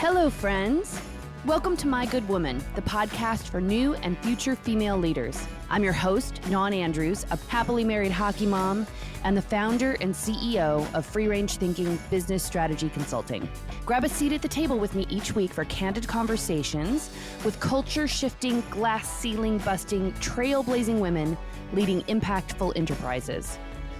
Hello, friends. Welcome to My Good Woman, the podcast for new and future female leaders. I'm your host, Dawn Andrews, a happily married hockey mom and the founder and CEO of Free Range Thinking Business Strategy Consulting. Grab a seat at the table with me each week for candid conversations with culture-shifting, glass-ceiling-busting, trailblazing women leading impactful enterprises.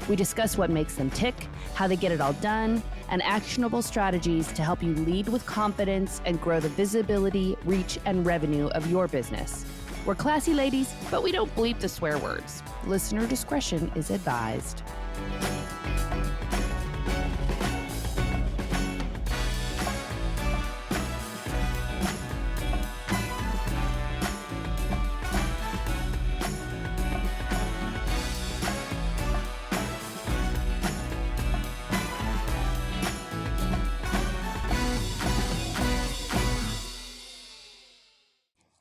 We discuss what makes them tick, how they get it all done, and actionable strategies to help you lead with confidence and grow the visibility, reach, and revenue of your business. We're classy ladies, but we don't bleep the swear words. Listener discretion is advised.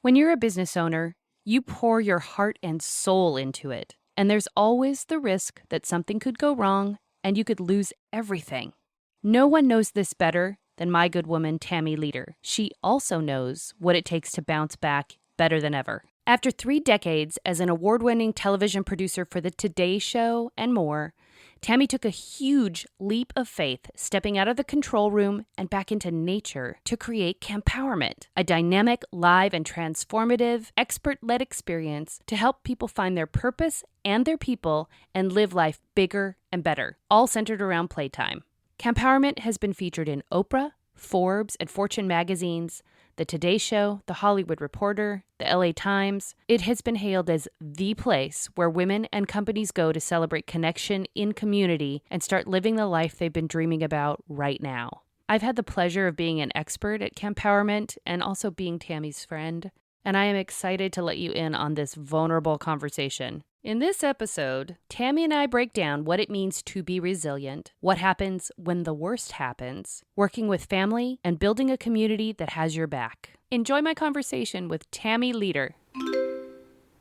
When you're a business owner, you pour your heart and soul into it, and there's always the risk that something could go wrong and you could lose everything. No one knows this better than my good woman, Tammy Leader. She also knows what it takes to bounce back better than ever. After 3 decades as an award-winning television producer for The Today Show and more, Tammy took a huge leap of faith, stepping out of the control room and back into nature to create Campowerment, a dynamic, live, and transformative, expert-led experience to help people find their purpose and their people and live life bigger and better, all centered around playtime. Campowerment has been featured in Oprah, Forbes, and Fortune magazines, The Today Show, The Hollywood Reporter, the LA Times. It has been hailed as the place where women and companies go to celebrate connection in community and start living the life they've been dreaming about right now. I've had the pleasure of being an expert at Campowerment and also being Tammy's friend, and I am excited to let you in on this vulnerable conversation. In this episode, Tammy and I break down what it means to be resilient, what happens when the worst happens, working with family, and building a community that has your back. Enjoy my conversation with Tammy Leader.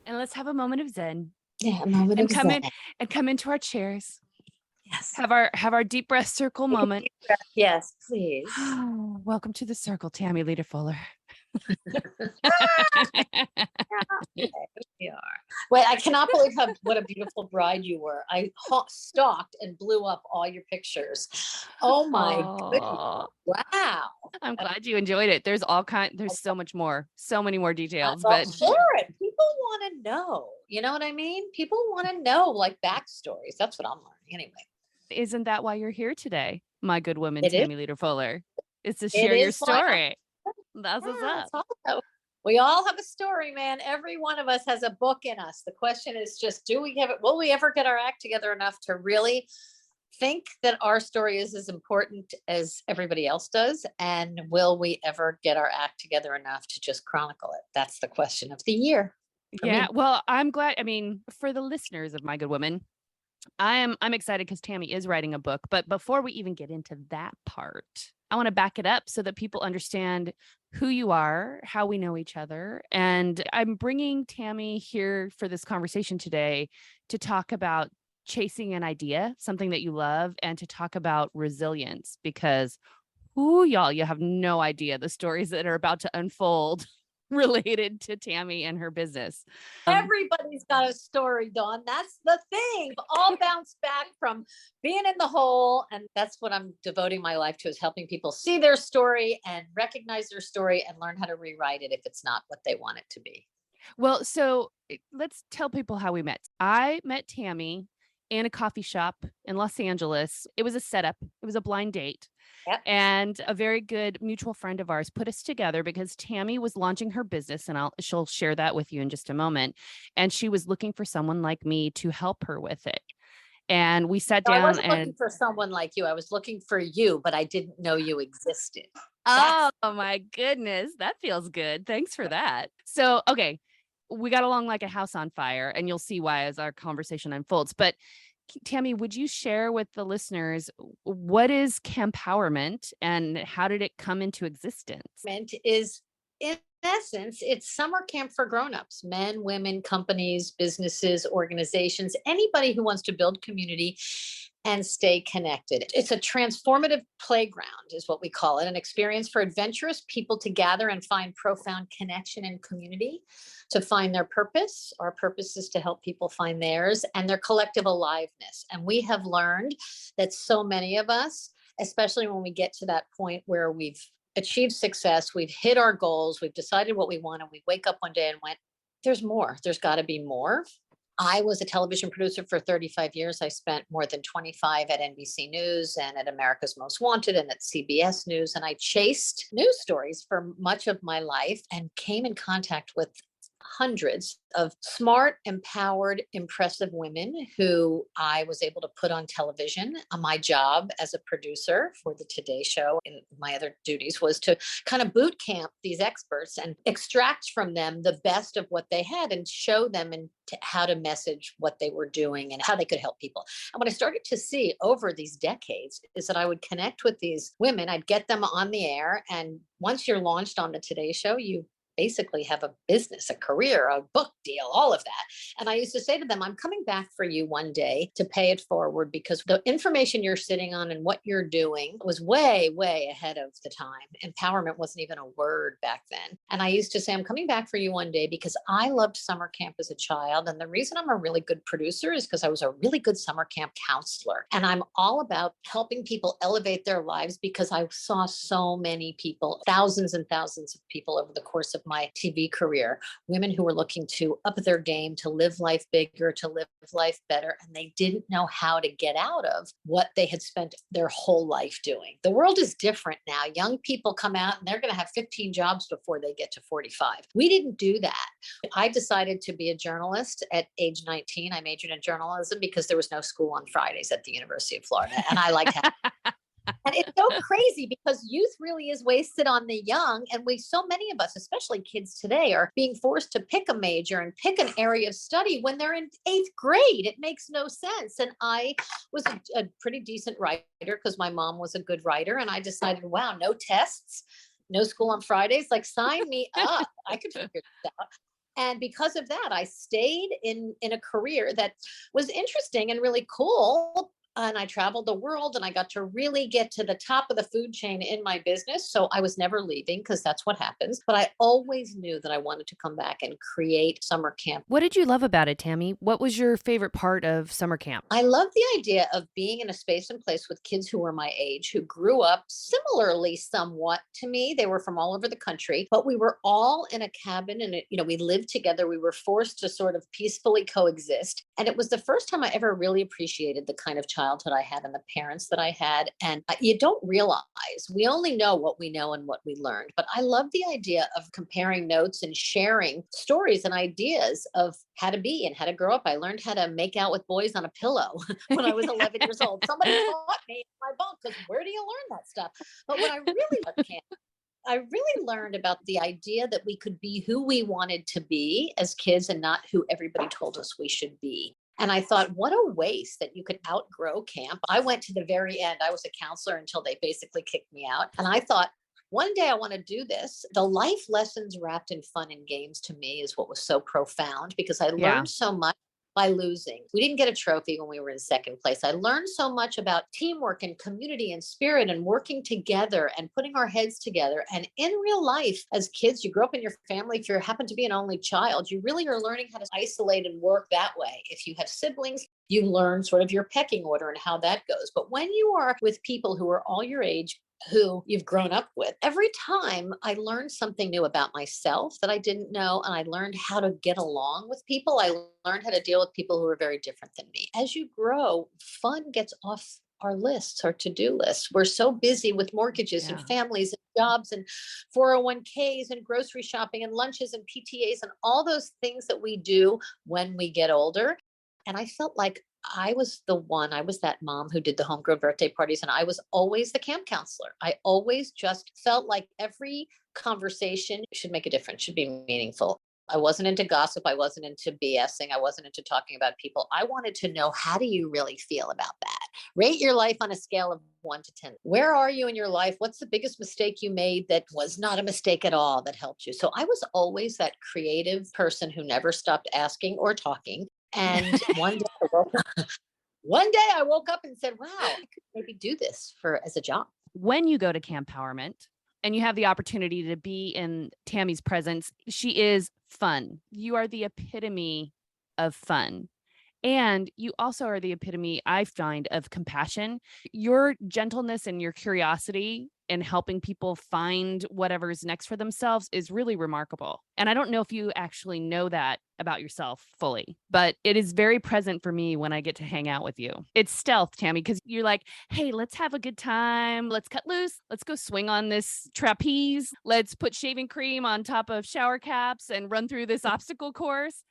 And let's have a moment of zen. Yeah, a moment of zen. Come into our chairs. Yes. Have our deep breath circle moment. Yes, please. Welcome to the circle, Tammy Leader Fuller. We are. Wait, I cannot believe what a beautiful bride you were. I stalked and blew up all your pictures. Oh my goodness. Wow. I'm glad you enjoyed it. There's so much more, so many more details. But share it. People want to know. You know what I mean? People want to know like backstories. That's what I'm learning anyway. Isn't that why you're here today, my good woman, Tammy Leader Fuller? It's to It share your is story. That's what's up. We all have a story, man. Every one of us has a book in us. The question is just, will we ever get our act together enough to really think that our story is as important as everybody else does? And will we ever get our act together enough to just chronicle it? That's the question of the year. Yeah. Well, I'm glad. I mean, for the listeners of My Good Woman, I'm excited because Tammy is writing a book. But before we even get into that part, I want to back it up so that people understand who you are, how we know each other. And I'm bringing Tammy here for this conversation today to talk about chasing an idea, something that you love, and to talk about resilience because, y'all, you have no idea the stories that are about to unfold related to Tammy and her business. Everybody's got a story, Dawn. That's the thing. All bounce back from being in the hole. And that's what I'm devoting my life to, is helping people see their story and recognize their story and learn how to rewrite it if it's not what they want it to be. Well, so let's tell people how we met. I met Tammy in a coffee shop in Los Angeles. It was a setup. It was a blind date. Yep. And a very good mutual friend of ours put us together because Tammy was launching her business, and she'll share that with you in just a moment. And she was looking for someone like me to help her with it. And we sat down. I wasn't looking for someone like you. I was looking for you, but I didn't know you existed. Oh my goodness. That feels good. Thanks for that. So, okay. We got along like a house on fire, and you'll see why as our conversation unfolds. But Tammy, would you share with the listeners, what is Campowerment and how did it come into existence? Is, in essence, it's summer camp for grownups, men, women, companies, businesses, organizations, anybody who wants to build community and stay connected. It's a transformative playground, is what we call it, an experience for adventurous people to gather and find profound connection and community, to find their purpose. Our purpose is to help people find theirs and their collective aliveness. And we have learned that so many of us, especially when we get to that point where we've achieved success, we've hit our goals, we've decided what we want, and we wake up one day and went, there's more, there's got to be more. I was a television producer for 35 years. I spent more than 25 at NBC News and at America's Most Wanted and at CBS News. And I chased news stories for much of my life and came in contact with hundreds of smart, empowered, impressive women who I was able to put on television. My job as a producer for the Today Show and my other duties was to kind of boot camp these experts and extract from them the best of what they had and show them and how to message what they were doing and how they could help people. And what I started to see over these decades is that I would connect with these women, I'd get them on the air. And once you're launched on the Today Show, you basically have a business, a career, a book deal, all of that. And I used to say to them, I'm coming back for you one day to pay it forward because the information you're sitting on and what you're doing was way, way ahead of the time. Empowerment wasn't even a word back then. And I used to say, I'm coming back for you one day because I loved summer camp as a child. And the reason I'm a really good producer is because I was a really good summer camp counselor. And I'm all about helping people elevate their lives because I saw so many people, thousands and thousands of people over the course of my TV career, women who were looking to up their game, to live life bigger, to live life better, and they didn't know how to get out of what they had spent their whole life doing. The world is different now. Young people come out and they're going to have 15 jobs before they get to 45. We didn't do that. I decided to be a journalist at age 19. I majored in journalism because there was no school on Fridays at the University of Florida, and I liked having and it's so crazy because youth really is wasted on the young. And so many of us, especially kids today, are being forced to pick a major and pick an area of study when they're in 8th grade. It makes no sense. And I was a pretty decent writer because my mom was a good writer. And I decided, wow, no tests, no school on Fridays, like sign me up. I could figure this out. And because of that, I stayed in a career that was interesting and really cool. And I traveled the world and I got to really get to the top of the food chain in my business. So I was never leaving because that's what happens. But I always knew that I wanted to come back and create summer camp. What did you love about it, Tammy? What was your favorite part of summer camp? I love the idea of being in a space and place with kids who were my age, who grew up similarly somewhat to me. They were from all over the country, but we were all in a cabin and, we lived together. We were forced to sort of peacefully coexist. And it was the first time I ever really appreciated the kind of childhood I had and the parents that I had. And you don't realize, we only know what we know and what we learned. But I love the idea of comparing notes and sharing stories and ideas of how to be and how to grow up. I learned how to make out with boys on a pillow when I was 11 years old. Somebody taught me in my bunk because where do you learn that stuff? But what I really loved camp, I really learned about the idea that we could be who we wanted to be as kids and not who everybody told us we should be. And I thought, what a waste that you could outgrow camp. I went to the very end. I was a counselor until they basically kicked me out. And I thought, one day I want to do this. The life lessons wrapped in fun and games to me is what was so profound because I learned so much by losing. We didn't get a trophy when we were in second place. I learned so much about teamwork and community and spirit and working together and putting our heads together. And in real life, as kids, you grow up in your family. If you happen to be an only child, you really are learning how to isolate and work that way. If you have siblings, you learn sort of your pecking order and how that goes. But when you are with people who are all your age, who you've grown up with. Every time I learned something new about myself that I didn't know, and I learned how to get along with people. I learned how to deal with people who are very different than me. As you grow, fun gets off our lists, our to-do lists. We're so busy with mortgages and families and jobs and 401ks and grocery shopping and lunches and PTAs and all those things that we do when we get older. And I felt like I was that mom who did the homegrown birthday parties, and I was always the camp counselor. I always just felt like every conversation should make a difference, should be meaningful. I wasn't into gossip. I wasn't into BSing. I wasn't into talking about people. I wanted to know, how do you really feel about that? Rate your life on a scale of 1 to 10. Where are you in your life? What's the biggest mistake you made that was not a mistake at all that helped you? So I was always that creative person who never stopped asking or talking. And one day one day I woke up and said, wow, I could maybe do this as a job. When you go to Campowerment and you have the opportunity to be in Tammy's presence, she is fun. You are the epitome of fun. And you also are the epitome, I find, of compassion. Your gentleness and your curiosity in helping people find whatever's next for themselves is really remarkable. And I don't know if you actually know that about yourself fully, but it is very present for me when I get to hang out with you. It's stealth, Tammy, because you're like, hey, let's have a good time. Let's cut loose. Let's go swing on this trapeze. Let's put shaving cream on top of shower caps and run through this obstacle course.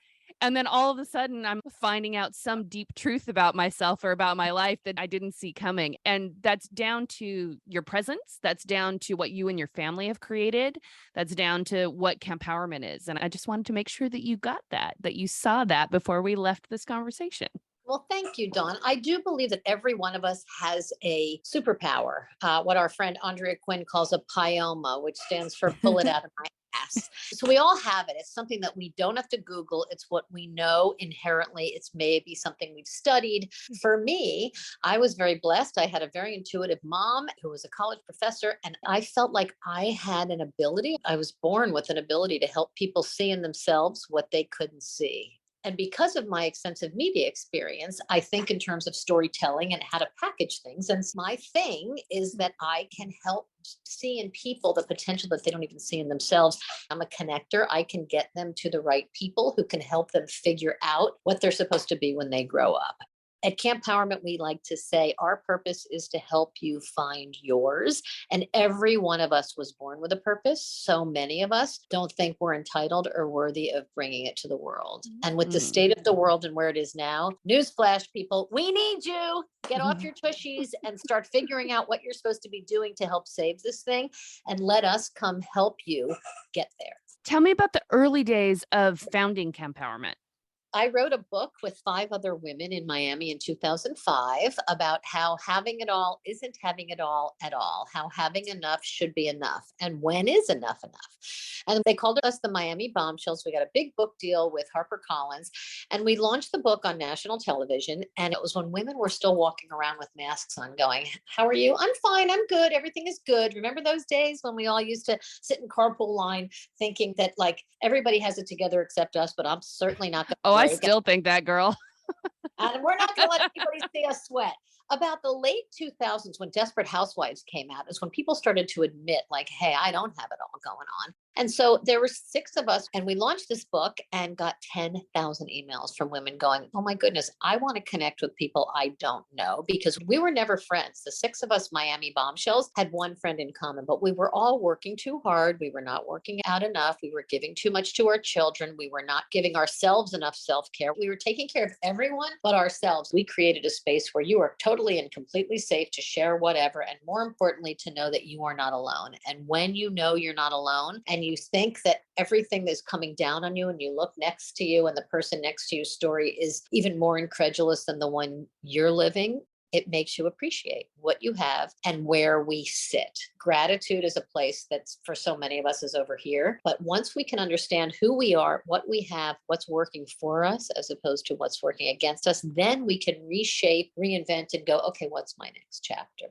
And then all of a sudden, I'm finding out some deep truth about myself or about my life that I didn't see coming. And that's down to your presence. That's down to what you and your family have created. That's down to what Campowerment is. And I just wanted to make sure that you got that you saw that before we left this conversation. Well, thank you, Dawn. I do believe that every one of us has a superpower, what our friend Andrea Quinn calls a pyoma, which stands for pull it out of my ass. So we all have it. It's something that we don't have to Google. It's what we know inherently. It's maybe something we've studied. For me, I was very blessed. I had a very intuitive mom who was a college professor, and I felt like I had an ability. I was born with an ability to help people see in themselves what they couldn't see. And because of my extensive media experience, I think in terms of storytelling and how to package things. And my thing is that I can help see in people the potential that they don't even see in themselves. I'm a connector. I can get them to the right people who can help them figure out what they're supposed to be when they grow up. At Campowerment, we like to say our purpose is to help you find yours. And every one of us was born with a purpose. So many of us don't think we're entitled or worthy of bringing it to the world. And with the state of the world and where it is now, newsflash, people, we need you. Get off your tushies and start figuring out what you're supposed to be doing to help save this thing. And let us come help you get there. Tell me about the early days of founding Campowerment. I wrote a book with 5 other women in Miami in 2005 about how having it all isn't having it all at all, how having enough should be enough, and when is enough enough. And they called us the Miami Bombshells. We got a big book deal with HarperCollins, and we launched the book on national television. And it was when women were still walking around with masks on going, how are you? I'm fine. I'm good. Everything is good. Remember those days when we all used to sit in carpool line thinking that like everybody has it together except us, but I'm certainly not going Oh, to. I still think that, girl. And we're not going to let anybody see us sweat. About the late 2000s, when Desperate Housewives came out, is when people started to admit, like, hey, I don't have it all going on. And so there were 6 of us, and we launched this book and got 10,000 emails from women going, oh my goodness, I want to connect with people I don't know, because we were never friends. The 6 of us Miami Bombshells had one friend in common, but we were all working too hard. We were not working out enough. We were giving too much to our children. We were not giving ourselves enough self-care. We were taking care of everyone but ourselves. We created a space where you are totally and completely safe to share whatever, and more importantly, to know that you are not alone. And when you know you're not alone, and you think that everything is coming down on you, and you look next to you and the person next to you's story is even more incredulous than the one you're living, it makes you appreciate what you have and where we sit. Gratitude is a place that's for so many of us is over here. But once we can understand who we are, what we have, what's working for us as opposed to what's working against us, then we can reshape, reinvent, and go, okay, what's my next chapter?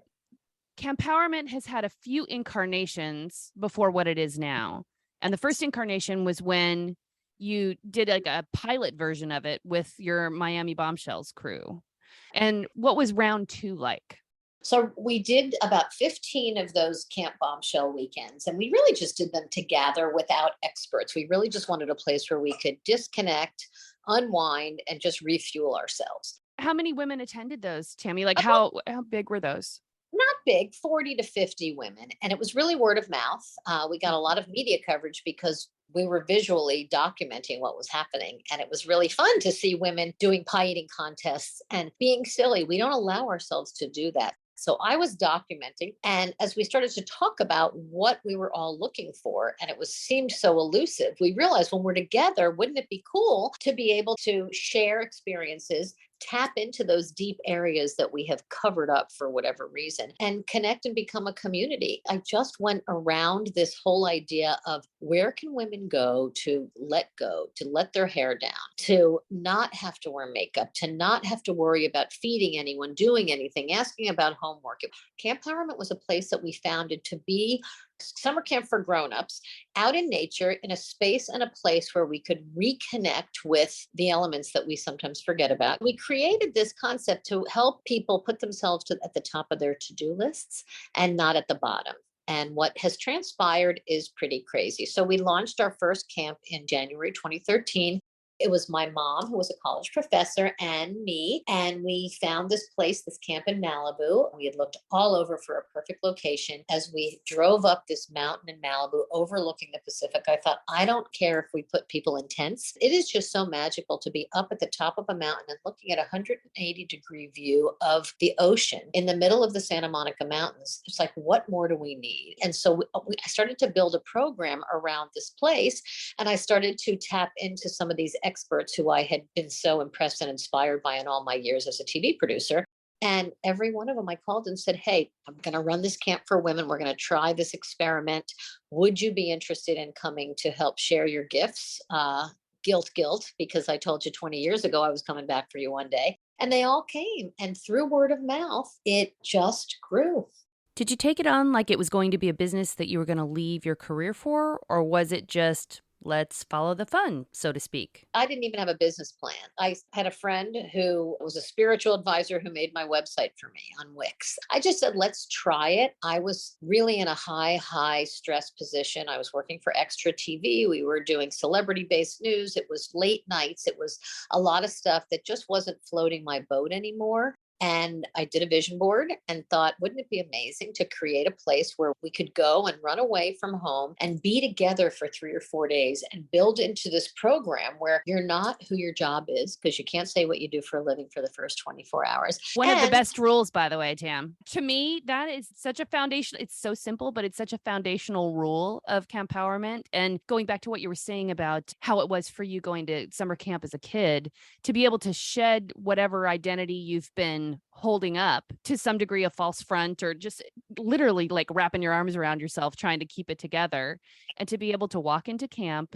Campowerment has had a few incarnations before what it is now. And the first incarnation was when you did like a pilot version of it with your Miami Bombshells crew. And what was round 2 like? So we did about 15 of those Camp Bombshell weekends, and we really just did them together without experts. We really just wanted a place where we could disconnect, unwind, and just refuel ourselves. How many women attended those, Tammy? Like how big were those? Not big, 40 to 50 women. And it was really word of mouth. We got a lot of media coverage because we were visually documenting what was happening. And it was really fun to see women doing pie eating contests and being silly. We don't allow ourselves to do that. So I was documenting. And as we started to talk about what we were all looking for, and it was seemed so elusive, we realized when we're together, wouldn't it be cool to be able to share experiences, tap into those deep areas that we have covered up for whatever reason and connect and become a community. I just went around this whole idea of where can women go to let go, to let their hair down, to not have to wear makeup, to not have to worry about feeding anyone, doing anything, asking about homework. Campowerment was a place that we founded to be summer camp for grown-ups out in nature in a space and a place where we could reconnect with the elements that we sometimes forget about. We created this concept to help people put themselves at the top of their to-do lists and not at the bottom. And what has transpired is pretty crazy. So we launched our first camp in January 2013. It was my mom, who was a college professor, and me. And we found this place, this camp in Malibu. We had looked all over for a perfect location. As we drove up this mountain in Malibu overlooking the Pacific, I thought, I don't care if we put people in tents. It is just so magical to be up at the top of a mountain and looking at a 180-degree view of the ocean in the middle of the Santa Monica Mountains. It's like, what more do we need? And so I started to build a program around this place. And I started to tap into some of these experts who I had been so impressed and inspired by in all my years as a TV producer. And every one of them I called and said, hey, I'm going to run this camp for women. We're going to try this experiment. Would you be interested in coming to help share your gifts? Guilt, because I told you 20 years ago I was coming back for you one day. And they all came. And through word of mouth, it just grew. Did you take it on like it was going to be a business that you were going to leave your career for? Or was it just, let's follow the fun, so to speak? I didn't even have a business plan. I had a friend who was a spiritual advisor who made my website for me on Wix. I just said, let's try it. I was really in a high stress position. I was working for Extra TV. We were doing celebrity based news. It was late nights. It was a lot of stuff that just wasn't floating my boat anymore. And I did a vision board and thought, wouldn't it be amazing to create a place where we could go and run away from home and be together for 3 or 4 days and build into this program where you're not who your job is, because you can't say what you do for a living for the first 24 hours. One of the best rules, by the way, Tam. To me, that is such a foundation. It's so simple, but it's such a foundational rule of Campowerment. And going back to what you were saying about how it was for you going to summer camp as a kid, to be able to shed whatever identity you've been holding up to some degree, a false front, or just literally like wrapping your arms around yourself trying to keep it together, and to be able to walk into camp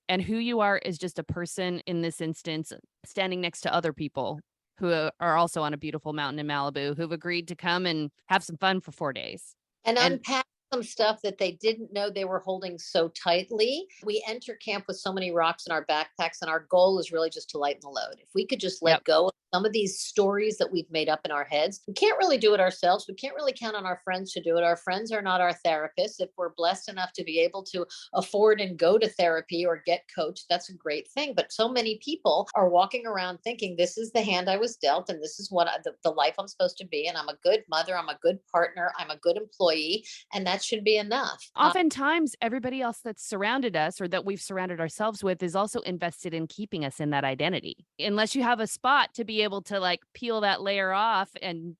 and who you are is just a person, in this instance, standing next to other people who are also on a beautiful mountain in Malibu, who've agreed to come and have some fun for 4 days. And unpack some stuff that they didn't know they were holding so tightly. We enter camp with so many rocks in our backpacks, and our goal is really just to lighten the load. If we could just let go of some of these stories that we've made up in our heads, we can't really do it ourselves. We can't really count on our friends to do it. Our friends are not our therapists. If we're blessed enough to be able to afford and go to therapy or get coached, that's a great thing. But so many people are walking around thinking, this is the hand I was dealt, and this is what the life I'm supposed to be. And I'm a good mother. I'm a good partner. I'm a good employee. And that should be enough. Oftentimes, everybody else that's surrounded us or that we've surrounded ourselves with is also invested in keeping us in that identity. Unless you have a spot to be able to like peel that layer off and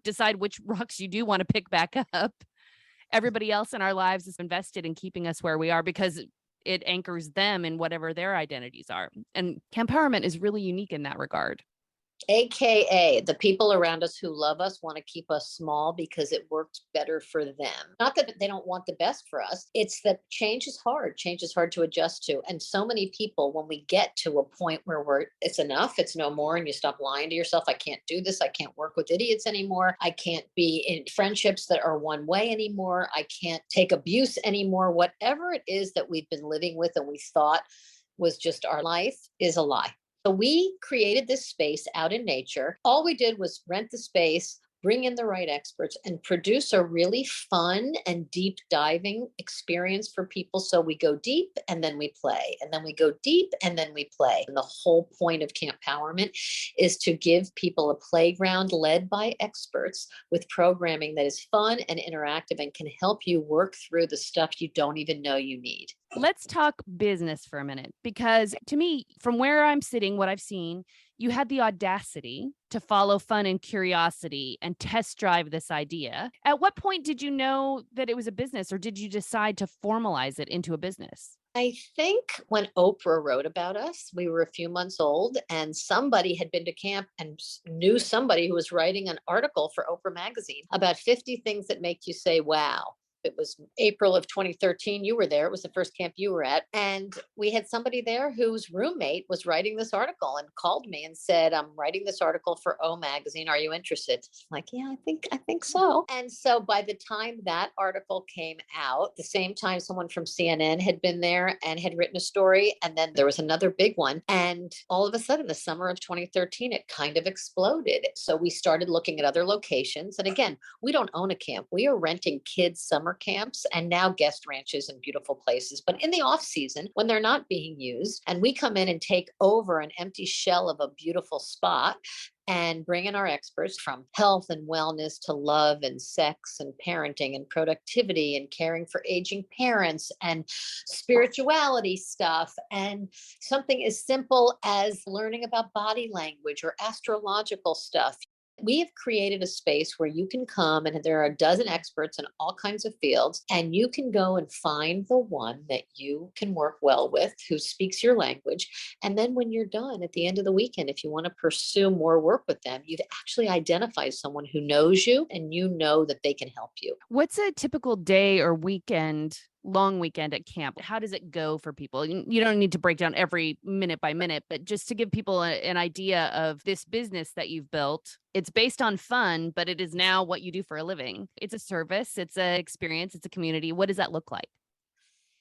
decide which rocks you do want to pick back up. Everybody else in our lives is invested in keeping us where we are because it anchors them in whatever their identities are. And Campowerment is really unique in that regard. AKA the people around us who love us want to keep us small because it works better for them. Not that they don't want the best for us. It's that change is hard. Change is hard to adjust to. And so many people, when we get to a point where it's enough, it's no more, and you stop lying to yourself, I can't do this. I can't work with idiots anymore. I can't be in friendships that are one way anymore. I can't take abuse anymore. Whatever it is that we've been living with and we thought was just our life is a lie. So we created this space out in nature. All we did was rent the space, bring in the right experts, and produce a really fun and deep diving experience for people. So we go deep and then we play, and then we go deep and then we play. And the whole point of Campowerment is to give people a playground led by experts with programming that is fun and interactive and can help you work through the stuff you don't even know you need. Let's talk business for a minute, because to me, from where I'm sitting, what I've seen, you had the audacity to follow fun and curiosity and test drive this idea. At what point did you know that it was a business, or did you decide to formalize it into a business? I think when Oprah wrote about us, we were a few months old, and somebody had been to camp and knew somebody who was writing an article for Oprah magazine about 50 things that make you say, wow. It was April of 2013. You were there. It was the first camp you were at. And we had somebody there whose roommate was writing this article and called me and said, I'm writing this article for O magazine. Are you interested? I'm like, yeah, I think so. And so by the time that article came out, the same time someone from CNN had been there and had written a story. And then there was another big one. And all of a sudden, the summer of 2013, it kind of exploded. So we started looking at other locations. And again, we don't own a camp. We are renting kids' summer camps and now guest ranches in beautiful places. But in the off season, when they're not being used, and we come in and take over an empty shell of a beautiful spot and bring in our experts from health and wellness to love and sex and parenting and productivity and caring for aging parents and spirituality stuff and something as simple as learning about body language or astrological stuff. We have created a space where you can come and there are a dozen experts in all kinds of fields, and you can go and find the one that you can work well with, who speaks your language. And then when you're done at the end of the weekend, if you want to pursue more work with them, you've actually identified someone who knows you and you know that they can help you. What's a typical day or weekend, long weekend at camp? How does it go for people? You don't need to break down every minute by minute, but just to give people an idea of this business that you've built. It's based on fun, but it is now what you do for a living. It's a service, it's an experience, it's a community. What does that look like?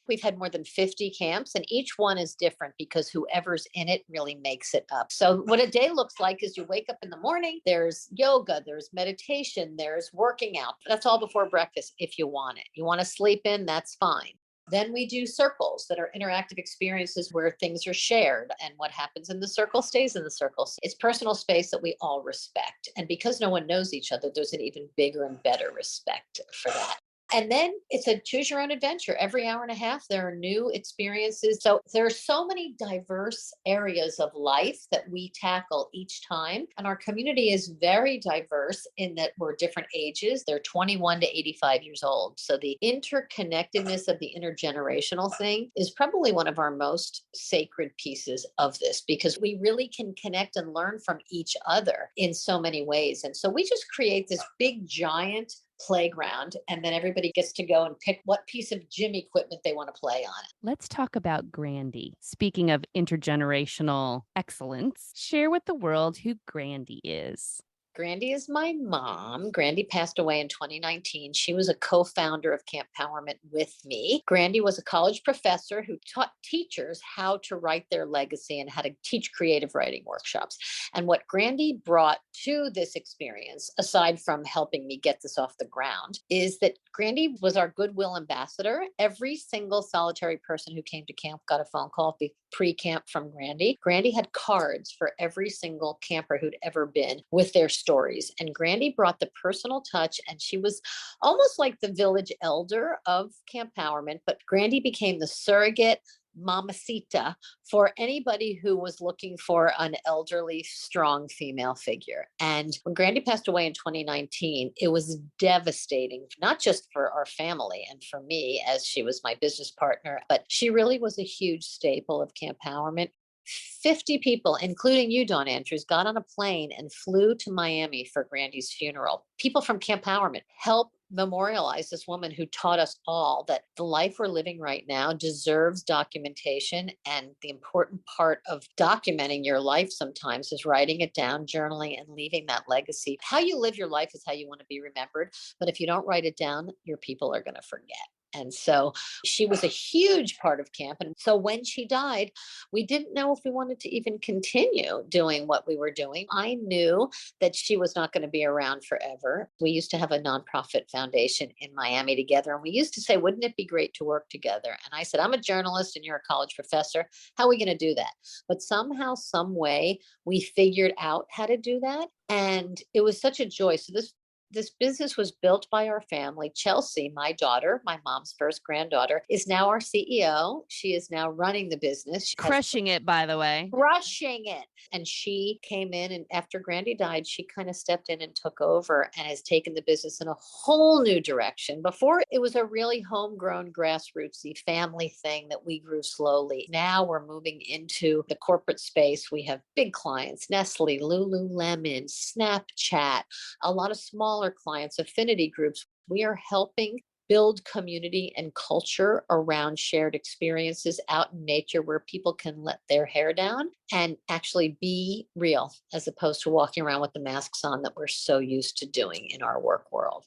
We've had more than 50 camps, and each one is different because whoever's in it really makes it up. So, what a day looks like is you wake up in the morning, there's yoga, there's meditation, there's working out. That's all before breakfast if you want it. You want to sleep in, that's fine. Then we do circles that are interactive experiences where things are shared, and what happens in the circle stays in the circle. It's personal space that we all respect. And because no one knows each other, there's an even bigger and better respect for that. And then it's a choose your own adventure. Every hour and a half, there are new experiences. So there are so many diverse areas of life that we tackle each time. And our community is very diverse in that we're different ages. They're 21 to 85 years old. So the interconnectedness of the intergenerational thing is probably one of our most sacred pieces of this, because we really can connect and learn from each other in so many ways. And so we just create this big, giant playground, and then everybody gets to go and pick what piece of gym equipment they want to play on. Let's talk about Grandy. Speaking of intergenerational excellence, share with the world who Grandy is. Grandy is my mom. Grandy passed away in 2019. She was a co-founder of Campowerment with me. Grandy was a college professor who taught teachers how to write their legacy and how to teach creative writing workshops. And what Grandy brought to this experience, aside from helping me get this off the ground, is that Grandy was our goodwill ambassador. Every single solitary person who came to camp got a phone call pre-camp from Grandy. Grandy had cards for every single camper who'd ever been with their stories. And Grandy brought the personal touch, and she was almost like the village elder of Campowerment, but Grandy became the surrogate mamacita for anybody who was looking for an elderly, strong female figure. And when Grandy passed away in 2019, it was devastating, not just for our family and for me, as she was my business partner, but she really was a huge staple of Campowerment. 50 people, including you, Dawn Andrews, got on a plane and flew to Miami for Grandy's funeral. People from Campowerment helped memorialize this woman who taught us all that the life we're living right now deserves documentation. And the important part of documenting your life sometimes is writing it down, journaling, and leaving that legacy. How you live your life is how you want to be remembered. But if you don't write it down, your people are going to forget. And so she was a huge part of camp. And so when she died, we didn't know if we wanted to even continue doing what we were doing. I knew that she was not going to be around forever. We used to have a nonprofit foundation in Miami together. And we used to say, wouldn't it be great to work together? And I said, I'm a journalist and you're a college professor. How are we going to do that? But somehow, some way, we figured out how to do that. And it was such a joy. So this This business was built by our family. Chelsea, my daughter, my mom's first granddaughter, is now our CEO. She is now running the business. She has Crushing it, by the way. crushing it. And she came in, and after Grandy died, she kind of stepped in and took over and has taken the business in a whole new direction. Before, it was a really homegrown, grassrootsy family thing that we grew slowly. Now we're moving into the corporate space. We have big clients, Nestle, Lululemon, Snapchat, a lot of smaller clients, affinity groups. We are helping build community and culture around shared experiences out in nature where people can let their hair down and actually be real as opposed to walking around with the masks on that we're so used to doing in our work world.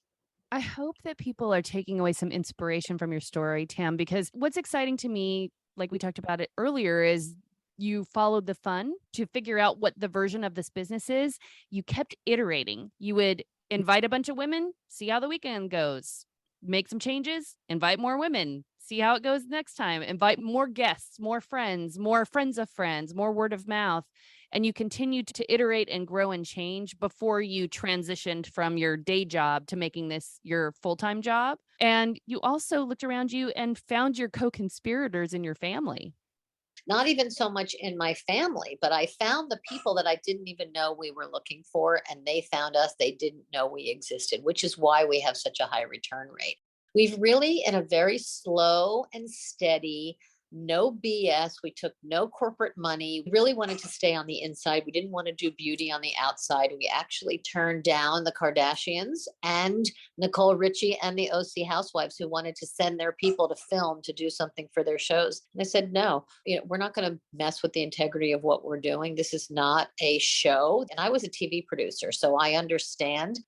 I hope that people are taking away some inspiration from your story, Tam, because what's exciting to me, like we talked about it earlier, is you followed the fun to figure out what the version of this business is. You kept iterating. You would invite a bunch of women, see how the weekend goes, make some changes, invite more women, see how it goes next time, invite more guests, more friends of friends, more word of mouth. And you continued to iterate and grow and change before you transitioned from your day job to making this your full-time job. And you also looked around you and found your co-conspirators in your family. Not even so much in my family, but I found the people that I didn't even know we were looking for, and they found us. They didn't know we existed, which is why we have such a high return rate. We've really, in a very slow and steady, no BS. We took no corporate money. We really wanted to stay on the inside. We didn't want to do beauty on the outside. We actually turned down the Kardashians and Nicole Richie and the OC housewives who wanted to send their people to film to do something for their shows. And I said, no, we're not going to mess with the integrity of what we're doing. This is not a show. And I was a TV producer, so I understand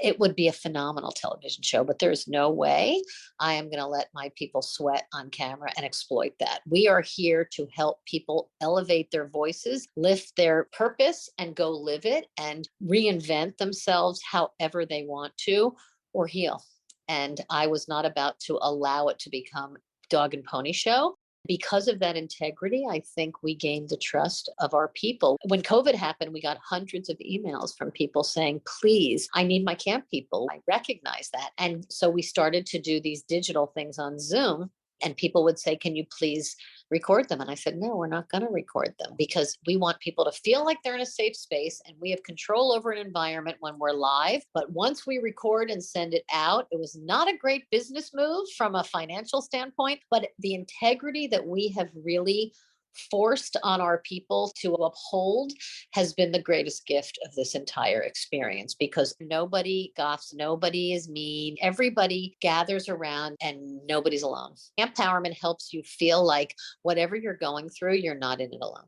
it would be a phenomenal television show, but there's no way I am going to let my people sweat on camera and exploit that. We are here to help people elevate their voices, lift their purpose, and go live it and reinvent themselves however they want to or heal. And I was not about to allow it to become dog and pony show. Because of that integrity, I think we gained the trust of our people. When COVID happened, we got hundreds of emails from people saying, please, I need my camp people. I recognize that. And so we started to do these digital things on Zoom. And people would say, can you please record them? And I said, no, we're not going to record them because we want people to feel like they're in a safe space and we have control over an environment when we're live. But once we record and send it out, it was not a great business move from a financial standpoint, but the integrity that we have really forced on our people to uphold has been the greatest gift of this entire experience because nobody goffs, nobody is mean, everybody gathers around and nobody's alone. Campowerment helps you feel like whatever you're going through, you're not in it alone.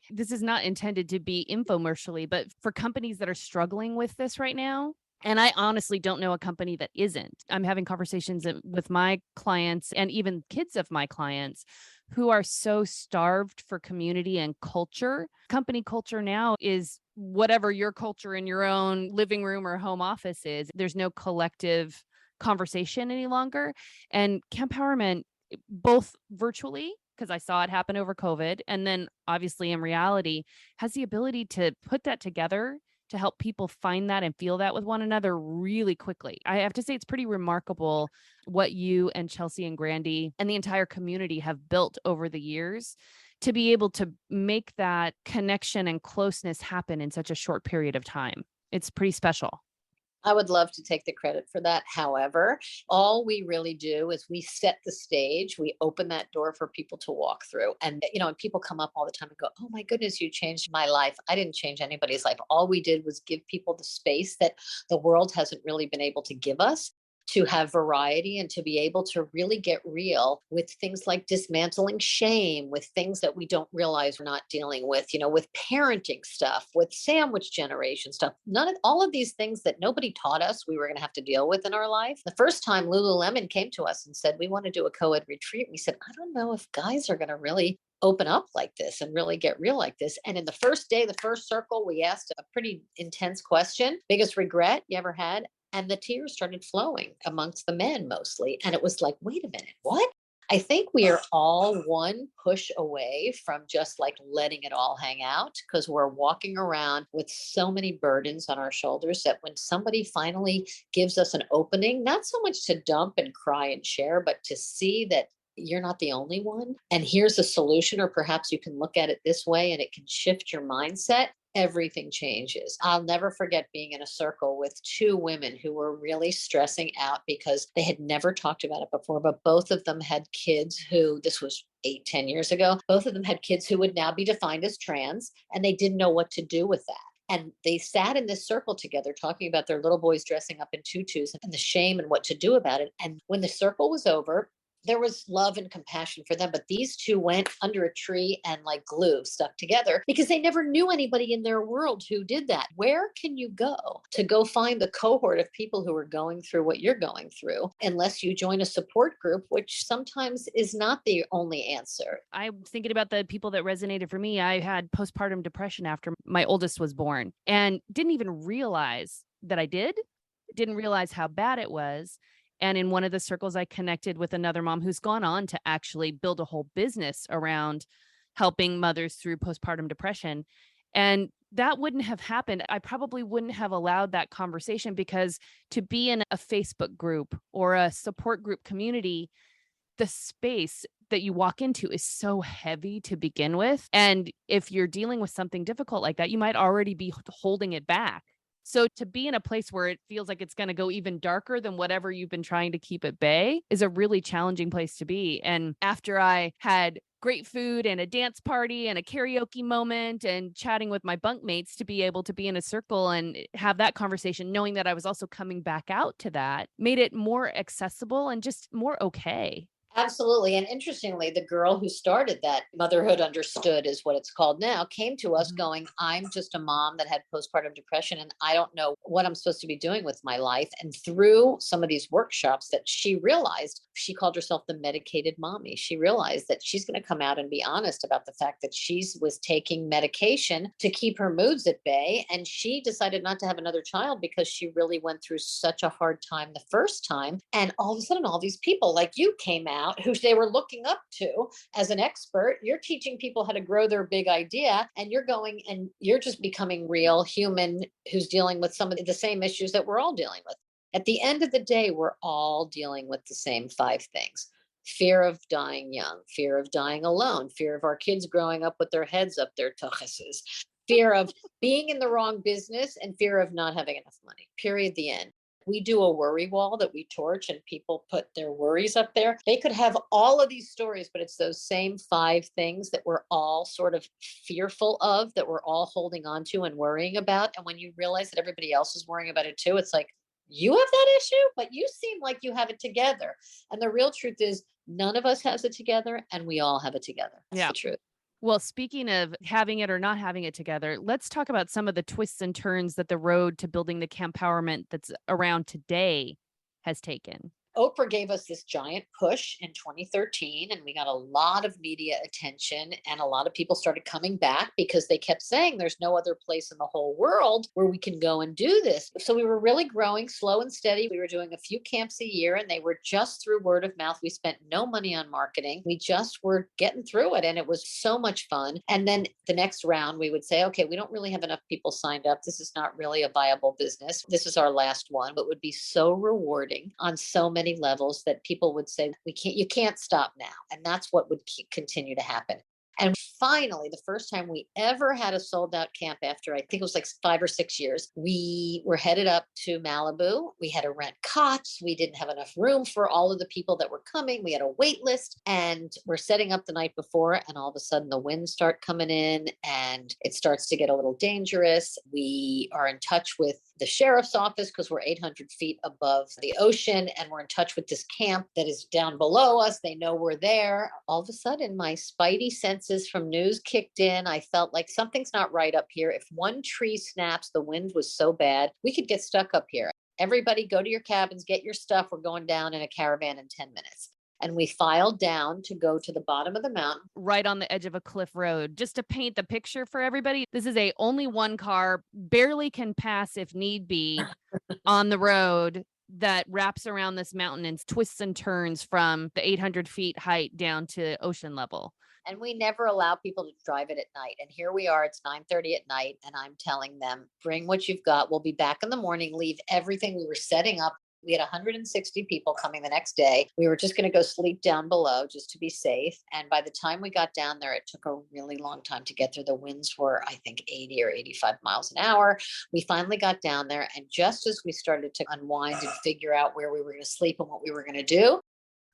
This is not intended to be infomercially, but for companies that are struggling with this right now, and I honestly don't know a company that isn't. I'm having conversations with my clients and even kids of my clients who are so starved for community and culture. Company culture now is whatever your culture in your own living room or home office is. There's no collective conversation any longer. And Campowerment, both virtually, because I saw it happen over COVID, and then obviously in reality, has the ability to put that together to help people find that and feel that with one another really quickly. I have to say it's pretty remarkable what you and Chelsea and Grandy and the entire community have built over the years to be able to make that connection and closeness happen in such a short period of time. It's pretty special. I would love to take the credit for that. However, all we really do is we set the stage, we open that door for people to walk through. And people come up all the time and go, oh my goodness, you changed my life. I didn't change anybody's life. All we did was give people the space that the world hasn't really been able to give us to have variety and to be able to really get real with things like dismantling shame, with things that we don't realize we're not dealing with parenting stuff, with sandwich generation stuff. None of all of these things that nobody taught us we were going to have to deal with in our life. The first time Lululemon came to us and said, we want to do a co-ed retreat, we said, I don't know if guys are going to really open up like this and really get real like this. And in the first day, the first circle, we asked a pretty intense question, biggest regret you ever had? And the tears started flowing amongst the men mostly. And it was like, wait a minute, what? I think we are all one push away from just like letting it all hang out because we're walking around with so many burdens on our shoulders that when somebody finally gives us an opening, not so much to dump and cry and share, but to see that you're not the only one. And here's a solution, or perhaps you can look at it this way and it can shift your mindset. Everything changes. I'll never forget being in a circle with two women who were really stressing out because they had never talked about it before, but both of them had kids who, this was 8, 10 years ago, both of them had kids who would now be defined as trans, and they didn't know what to do with that. And they sat in this circle together talking about their little boys dressing up in tutus and the shame and what to do about it. And when the circle was over, there was love and compassion for them, but these two went under a tree and like glue stuck together because they never knew anybody in their world who did that. Where can you go to go find the cohort of people who are going through what you're going through unless you join a support group, which sometimes is not the only answer? I'm thinking about the people that resonated for me. I had postpartum depression after my oldest was born and didn't even realize that I didn't realize how bad it was. And in one of the circles, I connected with another mom who's gone on to actually build a whole business around helping mothers through postpartum depression. And that wouldn't have happened. I probably wouldn't have allowed that conversation because to be in a Facebook group or a support group community, the space that you walk into is so heavy to begin with. And if you're dealing with something difficult like that, you might already be holding it back. So to be in a place where it feels like it's going to go even darker than whatever you've been trying to keep at bay is a really challenging place to be. And after I had great food and a dance party and a karaoke moment and chatting with my bunkmates to be able to be in a circle and have that conversation, knowing that I was also coming back out to that, made it more accessible and just more okay. Absolutely. And interestingly, the girl who started that Motherhood Understood is what it's called now, came to us Mhm. going, I'm just a mom that had postpartum depression and I don't know what I'm supposed to be doing with my life. And through some of these workshops that she realized, she called herself the medicated mommy. She realized that she's going to come out and be honest about the fact that she was taking medication to keep her moods at bay. And she decided not to have another child because she really went through such a hard time the first time. And all of a sudden, all these people like you came out who they were looking up to as an expert. You're teaching people how to grow their big idea, and you're going and you're just becoming real human who's dealing with some of the same issues that we're all dealing with. At the end of the day, we're all dealing with the same 5 things: fear of dying young, fear of dying alone, fear of our kids growing up with their heads up their tuchuses, fear of being in the wrong business, and fear of not having enough money. Period. The end. We do a worry wall that we torch and people put their worries up there. They could have all of these stories, but it's those same 5 things that we're all sort of fearful of, that we're all holding on to and worrying about. And when you realize that everybody else is worrying about it too, it's like, you have that issue, but you seem like you have it together. And the real truth is, none of us has it together, and we all have it together. That's Yeah. the truth. Well, speaking of having it or not having it together, let's talk about some of the twists and turns that the road to building the Campowerment that's around today has taken. Oprah gave us this giant push in 2013, and we got a lot of media attention. And a lot of people started coming back because they kept saying there's no other place in the whole world where we can go and do this. So we were really growing slow and steady. We were doing a few camps a year, and they were just through word of mouth. We spent no money on marketing. We just were getting through it, and it was so much fun. And then the next round, we would say, okay, we don't really have enough people signed up. This is not really a viable business. This is our last one, but would be so rewarding on so many levels that people would say, you can't stop now. And that's what would continue to happen. And finally, the first time we ever had a sold out camp after I think it was like 5 or 6 years, we were headed up to Malibu. We had to rent cots. We didn't have enough room for all of the people that were coming. We had a wait list, and we're setting up the night before. And all of a sudden, the winds start coming in and it starts to get a little dangerous. We are in touch with the sheriff's office because we're 800 feet above the ocean, and we're in touch with this camp that is down below us. They know we're there. All of a sudden, my spidey senses from news kicked in. I felt like something's not right up here. If one tree snaps, the wind was so bad, we could get stuck up here. Everybody go to your cabins, get your stuff. We're going down in a caravan in 10 minutes. And we filed down to go to the bottom of the mountain. Right on the edge of a cliff road. Just to paint the picture for everybody, this is a only one car, barely can pass if need be on the road. that wraps around this mountain and twists and turns from the 800 feet height down to ocean level. And we never allow people to drive it at night. And here we are, it's 9:30 at night, and I'm telling them, bring what you've got. We'll be back in the morning, leave everything we were setting up. We had 160 people coming the next day. We were just going to go sleep down below just to be safe. And by the time we got down there, it took a really long time to get there. The winds were, I think, 80 or 85 miles an hour. We finally got down there. And just as we started to unwind and figure out where we were going to sleep and what we were going to do,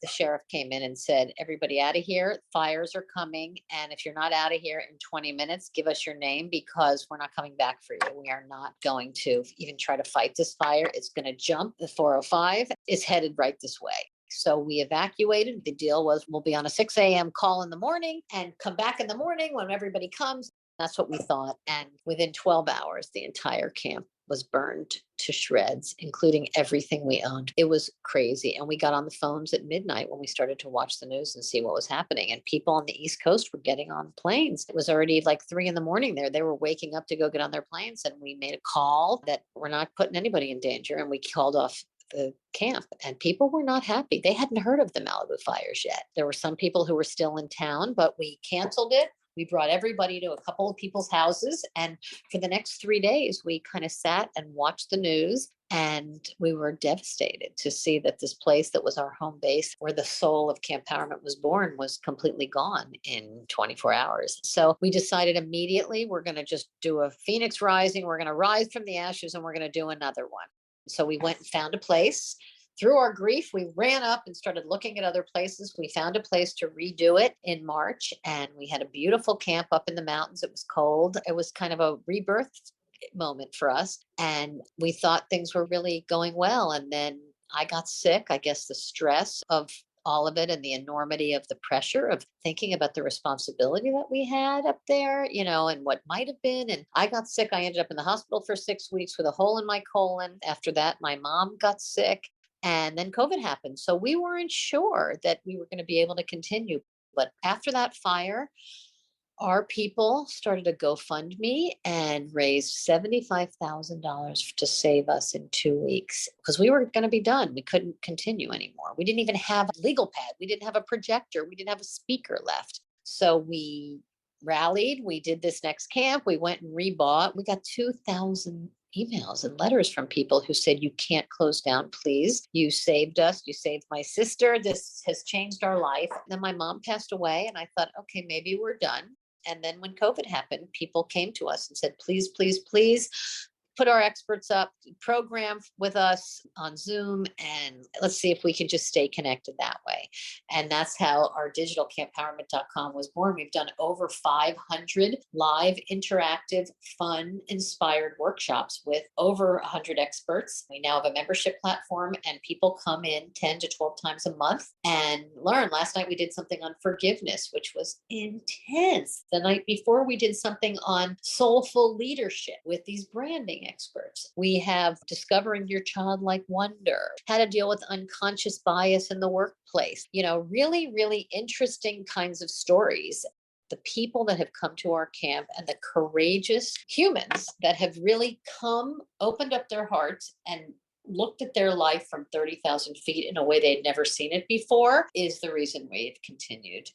the sheriff came in and said, everybody out of here, fires are coming. And if you're not out of here in 20 minutes, give us your name because we're not coming back for you. We are not going to even try to fight this fire. It's going to jump the 405. It's headed right this way. So we evacuated. The deal was we'll be on a 6 a.m. call in the morning and come back in the morning when everybody comes. That's what we thought. And within 12 hours, the entire camp was burned to shreds, including everything we owned. It was crazy. And we got on the phones at midnight when we started to watch the news and see what was happening. And people on the East Coast were getting on planes. It was already like 3 a.m. there. They were waking up to go get on their planes. And we made a call that we're not putting anybody in danger. And we called off the camp, and people were not happy. They hadn't heard of the Malibu fires yet. There were some people who were still in town, but we canceled it. We brought everybody to a couple of people's houses. And for the next 3 days, we kind of sat and watched the news. And we were devastated to see that this place that was our home base, where the soul of Campowerment was born, was completely gone in 24 hours. So we decided immediately we're going to just do a phoenix rising. We're going to rise from the ashes and we're going to do another one. So we went and found a place. Through our grief, we ran up and started looking at other places. We found a place to redo it in March, and we had a beautiful camp up in the mountains. It was cold. It was kind of a rebirth moment for us. And we thought things were really going well. And then I got sick. I guess the stress of all of it and the enormity of the pressure of thinking about the responsibility that we had up there, and what might have been. And I got sick. I ended up in the hospital for 6 weeks with a hole in my colon. After that, my mom got sick. And then COVID happened. So we weren't sure that we were going to be able to continue. But after that fire, our people started a GoFundMe and raised $75,000 to save us in 2 weeks because we were going to be done. We couldn't continue anymore. We didn't even have a legal pad. We didn't have a projector. We didn't have a speaker left. So we rallied. We did this next camp. We went and rebought. We got 2,000 emails and letters from people who said, you can't close down, please. You saved us. You saved my sister. This has changed our life. Then my mom passed away, and I thought, okay, maybe we're done. And then when COVID happened, people came to us and said, please, please, please put our experts up, program with us on Zoom, and let's see if we can just stay connected that way. And that's how our digital campowerment.com was born. We've done over 500 live, interactive, fun, inspired workshops with over 100 experts. We now have a membership platform, and people come in 10 to 12 times a month and learn. Last night we did something on forgiveness, which was intense. The night before we did something on soulful leadership with these branding experts. We have discovering your childlike wonder, how to deal with unconscious bias in the workplace, really, really interesting kinds of stories. The people that have come to our camp and the courageous humans that have really come, opened up their hearts and looked at their life from 30,000 feet in a way they'd never seen it before is the reason we've continued.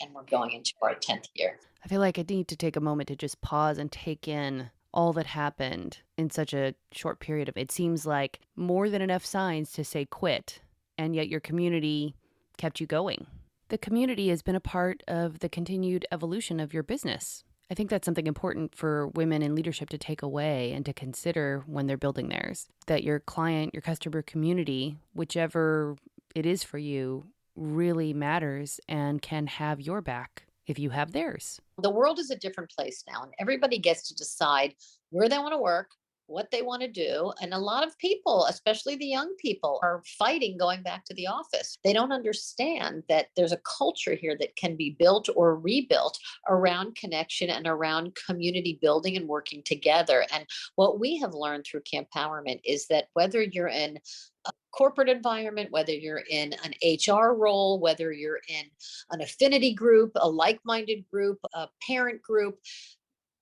And we're going into our 10th year. I feel like I need to take a moment to just pause and take in all that happened in such a short period of it. Seems like more than enough signs to say quit, and yet your community kept you going. The community has been a part of the continued evolution of your business. I think that's something important for women in leadership to take away and to consider when they're building theirs. That your client, your customer community, whichever it is for you, really matters and can have your back if you have theirs. The world is a different place now, and everybody gets to decide where they want to work, what they want to do. And a lot of people, especially the young people, are fighting going back to the office. They don't understand that there's a culture here that can be built or rebuilt around connection and around community building and working together. And what we have learned through Campowerment is that whether you're in a corporate environment, whether you're in an HR role, whether you're in an affinity group, a like-minded group, a parent group,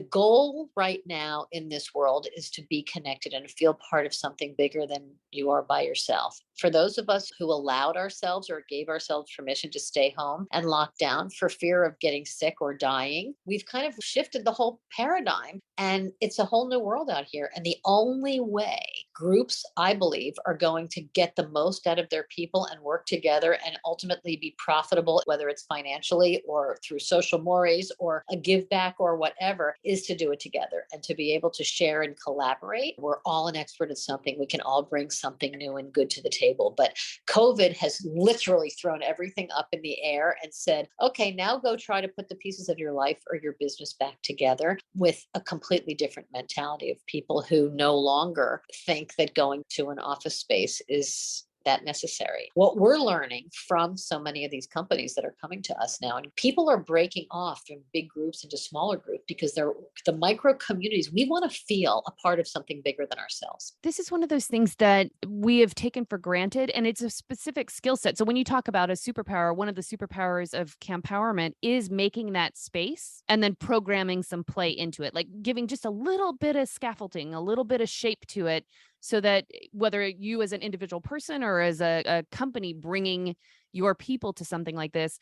The goal right now in this world is to be connected and feel part of something bigger than you are by yourself. For those of us who allowed ourselves or gave ourselves permission to stay home and lock down for fear of getting sick or dying, we've kind of shifted the whole paradigm. And it's a whole new world out here. And the only way groups, I believe, are going to get the most out of their people and work together and ultimately be profitable, whether it's financially or through social mores or a give back or whatever, is to do it together and to be able to share and collaborate. We're all an expert at something. We can all bring something new and good to the table. But COVID has literally thrown everything up in the air and said, okay, now go try to put the pieces of your life or your business back together with a completely different mentality of people who no longer think that going to an office space is that necessary. What we're learning from so many of these companies that are coming to us now, and people are breaking off from big groups into smaller groups because they're the micro communities. We want to feel a part of something bigger than ourselves. This is one of those things that we have taken for granted, and it's a specific skill set. So when you talk about a superpower, one of the superpowers of Campowerment is making that space and then programming some play into it, like giving just a little bit of scaffolding, a little bit of shape to it, so that whether you as an individual person or as a company bringing your people to something like this,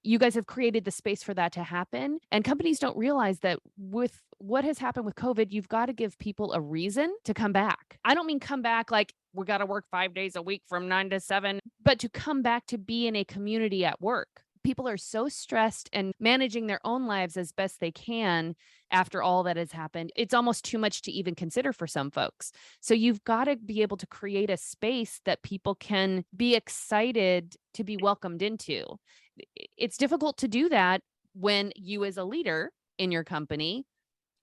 you guys have created the space for that to happen. And companies don't realize that with what has happened with COVID, you've got to give people a reason to come back. I don't mean come back like we got to work 5 days a week from 9 to 7, but to come back to be in a community at work. People are so stressed and managing their own lives as best they can after all that has happened. It's almost too much to even consider for some folks. So you've got to be able to create a space that people can be excited to be welcomed into. It's difficult to do that when you as a leader in your company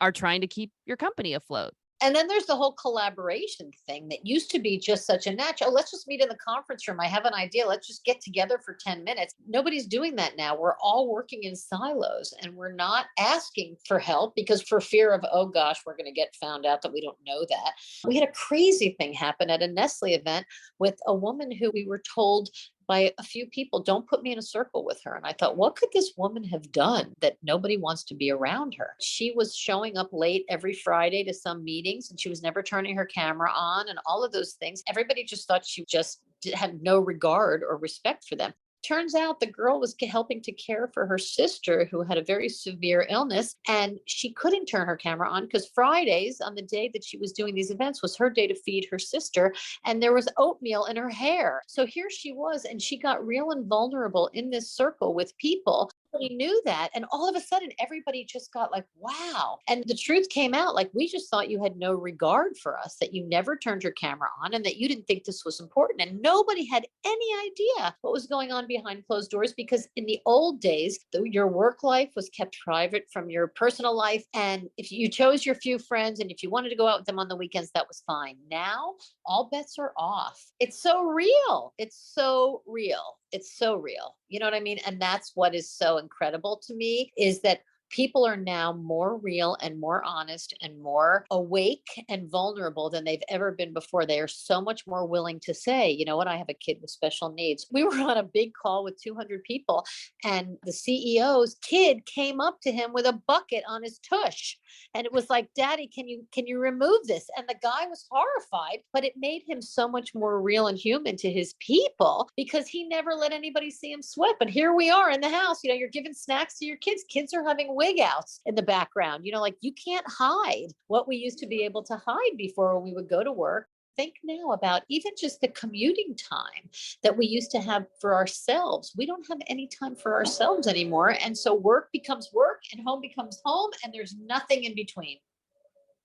are trying to keep your company afloat. And then there's the whole collaboration thing that used to be just such a natural. Oh, let's just meet in the conference room. I have an idea. Let's just get together for 10 minutes. Nobody's doing that now. We're all working in silos and we're not asking for help because for fear of, oh gosh, we're going to get found out that we don't know that. We had a crazy thing happen at a Nestle event with a woman who we were told by a few people, don't put me in a circle with her. And I thought, what could this woman have done that nobody wants to be around her? She was showing up late every Friday to some meetings and she was never turning her camera on and all of those things. Everybody just thought she just had no regard or respect for them. Turns out the girl was helping to care for her sister who had a very severe illness and she couldn't turn her camera on because Fridays on the day that she was doing these events was her day to feed her sister and there was oatmeal in her hair. So here she was and she got real and vulnerable in this circle with people. Nobody knew that. And all of a sudden, everybody just got like, wow. And the truth came out like, we just thought you had no regard for us, that you never turned your camera on and that you didn't think this was important. And nobody had any idea what was going on behind closed doors because in the old days, your work life was kept private from your personal life. And if you chose your few friends and if you wanted to go out with them on the weekends, that was fine. Now, all bets are off. It's so real. It's so real. It's so real. You know what I mean? And that's what is so incredible to me is that people are now more real and more honest and more awake and vulnerable than they've ever been before. They are so much more willing to say, you know what, I have a kid with special needs. We were on a big call with 200 people and the CEO's kid came up to him with a bucket on his tush. And it was like, Daddy, can you remove this? And the guy was horrified, but it made him so much more real and human to his people because he never let anybody see him sweat. But here we are in the house, you know, you're giving snacks to your kids. Kids are having wig outs in the background. You know, like you can't hide what we used to be able to hide before when we would go to work. Think now about even just the commuting time that we used to have for ourselves. We don't have any time for ourselves anymore. And so work becomes work and home becomes home, and there's nothing in between.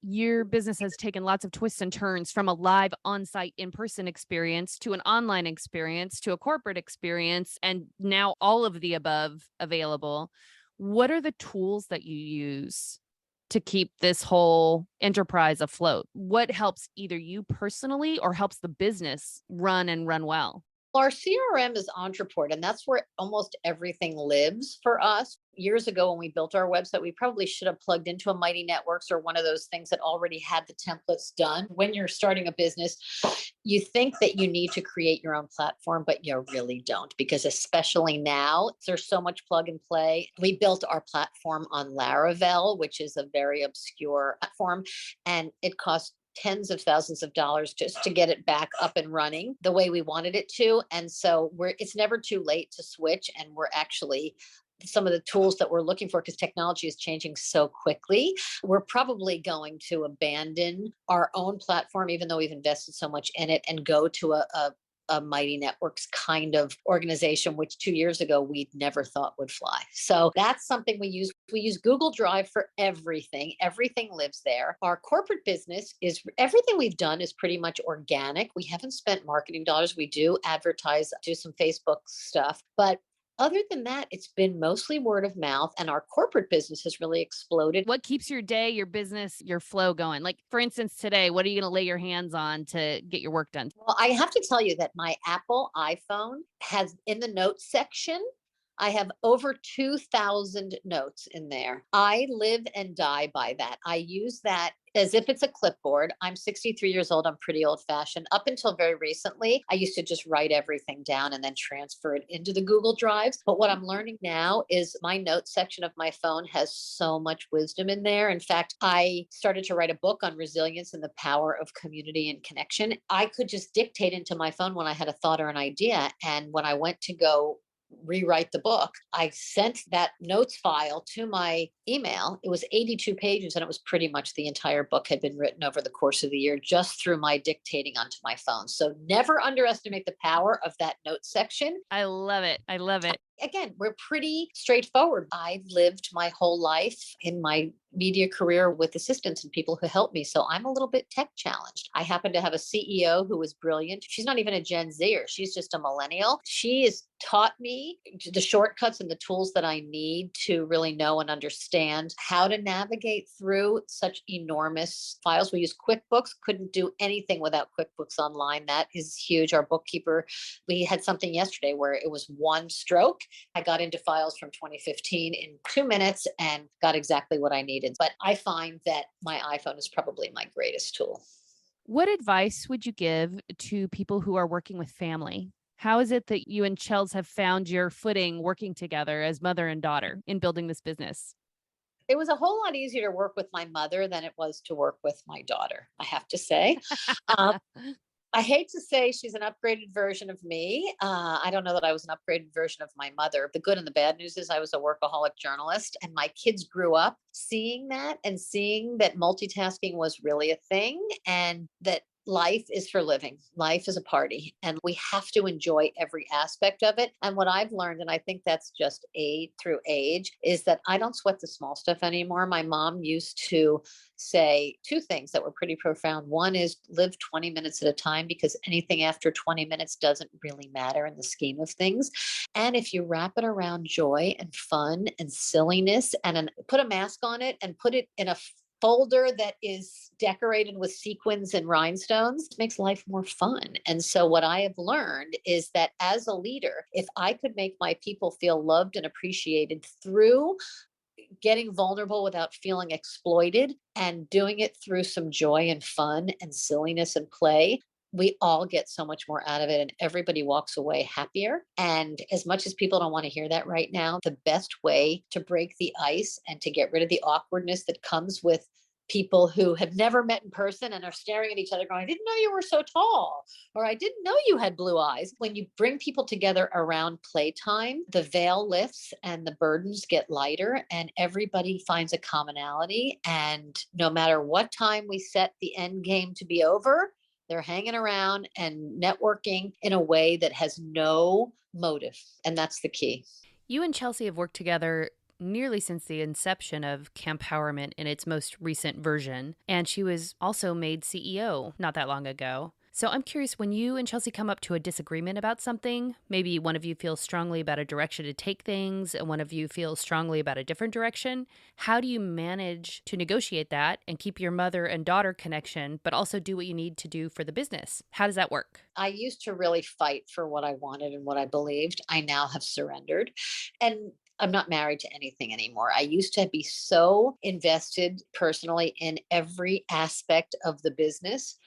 Your business has taken lots of twists and turns from a live on-site in-person experience to an online experience to a corporate experience, and now all of the above available. What are the tools that you use to keep this whole enterprise afloat? What helps either you personally or helps the business run and run well? Our CRM is Entreport, and that's where almost everything lives for us. Years ago, when we built our website, we probably should have plugged into a Mighty Networks or one of those things that already had the templates done. When you're starting a business, you think that you need to create your own platform, but you really don't, because especially now, there's so much plug and play. We built our platform on Laravel, which is a very obscure platform, and it cost tens of thousands of dollars just to get it back up and running the way we wanted it to. And so it's never too late to switch. And we're actually some of the tools that we're looking for, because technology is changing so quickly, we're probably going to abandon our own platform, even though we've invested so much in it, and go to a Mighty Networks kind of organization, which 2 years ago we'd never thought would fly. So that's something we use. We use Google Drive for everything. Everything lives there. Our corporate business is everything we've done is pretty much organic. We haven't spent marketing dollars. We do advertise, do some Facebook stuff, but other than that, it's been mostly word of mouth, and our corporate business has really exploded. What keeps your day, your business, your flow going? Like, for instance, today, what are you going to lay your hands on to get your work done? Well, I have to tell you that my Apple iPhone has, in the notes section, I have over 2,000 notes in there. I live and die by that. I use that as if it's a clipboard. I'm 63 years old. I'm pretty old fashioned. Up until very recently, I used to just write everything down and then transfer it into the Google Drives. But what I'm learning now is my notes section of my phone has so much wisdom in there. In fact, I started to write a book on resilience and the power of community and connection. I could just dictate into my phone when I had a thought or an idea. And when I went to go rewrite the book, I sent that notes file to my email. It was 82 pages, and it was pretty much the entire book had been written over the course of the year just through my dictating onto my phone. So never underestimate the power of that notes section. I love it. I love it. Again, we're pretty straightforward. I've lived my whole life in my media career with assistants and people who help me. So I'm a little bit tech challenged. I happen to have a CEO who is brilliant. She's not even a Gen Zer. She's just a millennial. She has taught me the shortcuts and the tools that I need to really know and understand how to navigate through such enormous files. We use QuickBooks, couldn't do anything without QuickBooks Online. That is huge. Our bookkeeper, we had something yesterday where it was one stroke. I got into files from 2015 in 2 minutes and got exactly what I needed. But I find that my iPhone is probably my greatest tool. What advice would you give to people who are working with family? How is it that you and Chels have found your footing working together as mother and daughter in building this business? It was a whole lot easier to work with my mother than it was to work with my daughter, I have to say. Um, I hate to say she's an upgraded version of me. I don't know that I was an upgraded version of my mother. The good and the bad news is I was a workaholic journalist, and my kids grew up seeing that and seeing that multitasking was really a thing, and that life is for living. Life is a party, and we have to enjoy every aspect of it. And what I've learned, and I think that's just through age, is that I don't sweat the small stuff anymore. My mom used to say two things that were pretty profound. One is live 20 minutes at a time, because anything after 20 minutes doesn't really matter in the scheme of things. And if you wrap it around joy and fun and silliness and put a mask on it and put it in a folder that is decorated with sequins and rhinestones, makes life more fun. And so what I have learned is that as a leader, if I could make my people feel loved and appreciated through getting vulnerable without feeling exploited and doing it through some joy and fun and silliness and play, we all get so much more out of it, and everybody walks away happier. And as much as people don't want to hear that right now, the best way to break the ice and to get rid of the awkwardness that comes with people who have never met in person and are staring at each other going, I didn't know you were so tall, or I didn't know you had blue eyes. When you bring people together around playtime, the veil lifts and the burdens get lighter, and everybody finds a commonality. And no matter what time we set the end game to be over, they're hanging around and networking in a way that has no motive. And that's the key. You and Chelsea have worked together nearly since the inception of Campowerment in its most recent version, and she was also made CEO not that long ago. So I'm curious, when you and Chelsea come up to a disagreement about something, maybe one of you feels strongly about a direction to take things and one of you feels strongly about a different direction, how do you manage to negotiate that and keep your mother and daughter connection, but also do what you need to do for the business? How does that work? I used to really fight for what I wanted and what I believed. I now have surrendered. And I'm not married to anything anymore. I used to be so invested personally in every aspect of the business.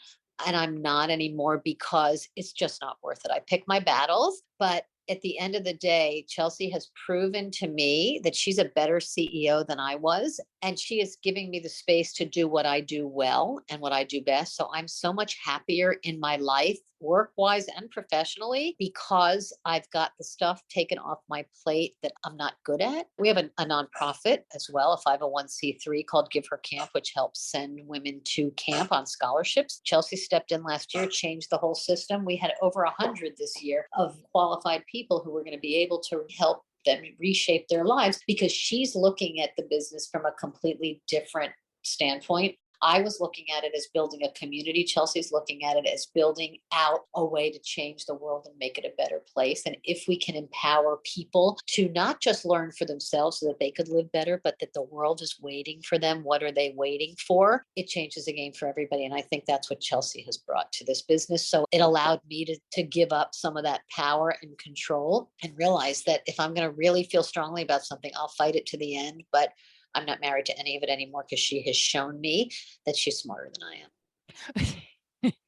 And I'm not anymore because it's just not worth it. I pick my battles, but at the end of the day, Chelsea has proven to me that she's a better CEO than I was. And she is giving me the space to do what I do well and what I do best. So I'm so much happier in my life, work wise and professionally, because I've got the stuff taken off my plate that I'm not good at. We have a nonprofit as well, a 501c3 called Give Her Camp, which helps send women to camp on scholarships. Chelsea stepped in last year, changed the whole system. We had over 100 this year of qualified people who were going to be able to help them reshape their lives because she's looking at the business from a completely different standpoint. I was looking at it as building a community. Chelsea's looking at it as building out a way to change the world and make it a better place. And if we can empower people to not just learn for themselves so that they could live better, but that the world is waiting for them, what are they waiting for? It changes the game for everybody. And I think that's what Chelsea has brought to this business. So it allowed me to give up some of that power and control and realize that if I'm going to really feel strongly about something, I'll fight it to the end. But I'm not married to any of it anymore because she has shown me that she's smarter than I am.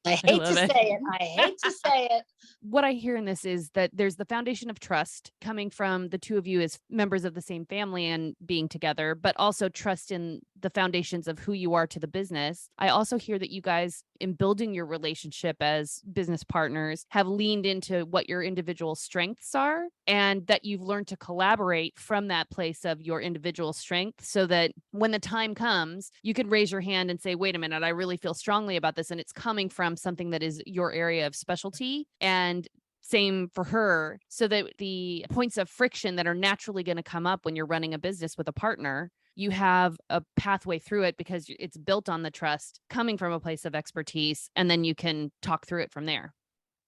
I I hate to love it. say it. I hate to say it. What I hear in this is that there's the foundation of trust coming from the two of you as members of the same family and being together, but also trust in the foundations of who you are to the business. I also hear that you guys, in building your relationship as business partners, have leaned into what your individual strengths are and that you've learned to collaborate from that place of your individual strength so that when the time comes, you can raise your hand and say, wait a minute, I really feel strongly about this. And it's coming from something that is your area of specialty. And same for her, so that the points of friction that are naturally going to come up when you're running a business with a partner, you have a pathway through it because it's built on the trust coming from a place of expertise. And then you can talk through it from there.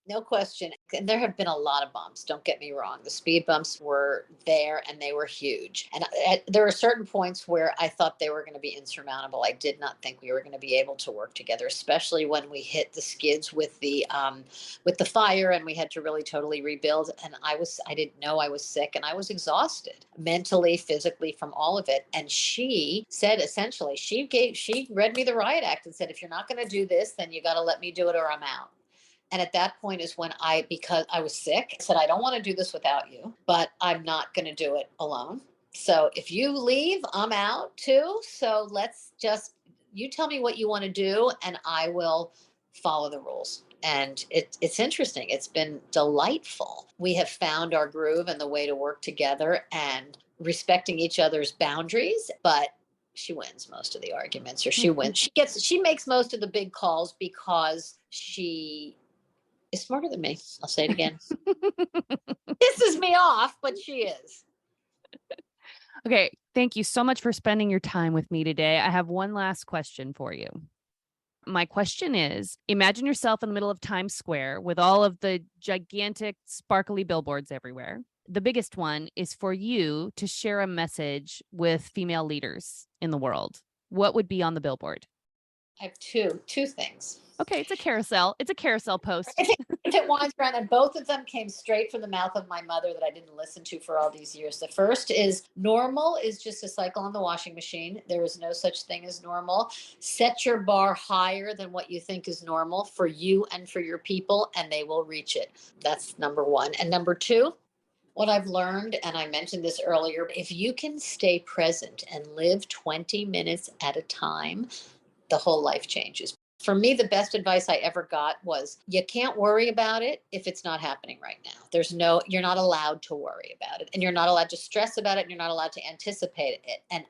No question. And there have been a lot of bumps. Don't get me wrong. The speed bumps were there and they were huge. And there were certain points where I thought they were going to be insurmountable. I did not think we were going to be able to work together, especially when we hit the skids with the fire and we had to really totally rebuild. And I didn't know I was sick and I was exhausted mentally, physically from all of it. And she said essentially, she read me the riot act and said, if you're not going to do this, then you got to let me do it or I'm out. And at that point is when because I was sick, said, I don't want to do this without you, but I'm not going to do it alone. So if you leave, I'm out too. So you tell me what you want to do and I will follow the rules. And it's interesting. It's been delightful. We have found our groove and the way to work together and respecting each other's boundaries, but she wins most of the arguments or she wins. She makes most of the big calls because she is smarter than me. I'll say it again. Pisses me off, but she is. Okay. Thank you so much for spending your time with me today. I have one last question for you. My question is, imagine yourself in the middle of Times Square with all of the gigantic, sparkly billboards everywhere. The biggest one is for you to share a message with female leaders in the world. What would be on the billboard? I have two things. Okay, it's a carousel. It's a carousel post. If it winds around, and both of them came straight from the mouth of my mother that I didn't listen to for all these years. The first is normal is just a cycle on the washing machine. There is no such thing as normal. Set your bar higher than what you think is normal for you and for your people, and they will reach it. That's number one. And number two, what I've learned, and I mentioned this earlier, if you can stay present and live 20 minutes at a time, the whole life changes. For me, the best advice I ever got was you can't worry about it if it's not happening right now. You're not allowed to worry about it and you're not allowed to stress about it and you're not allowed to anticipate it. And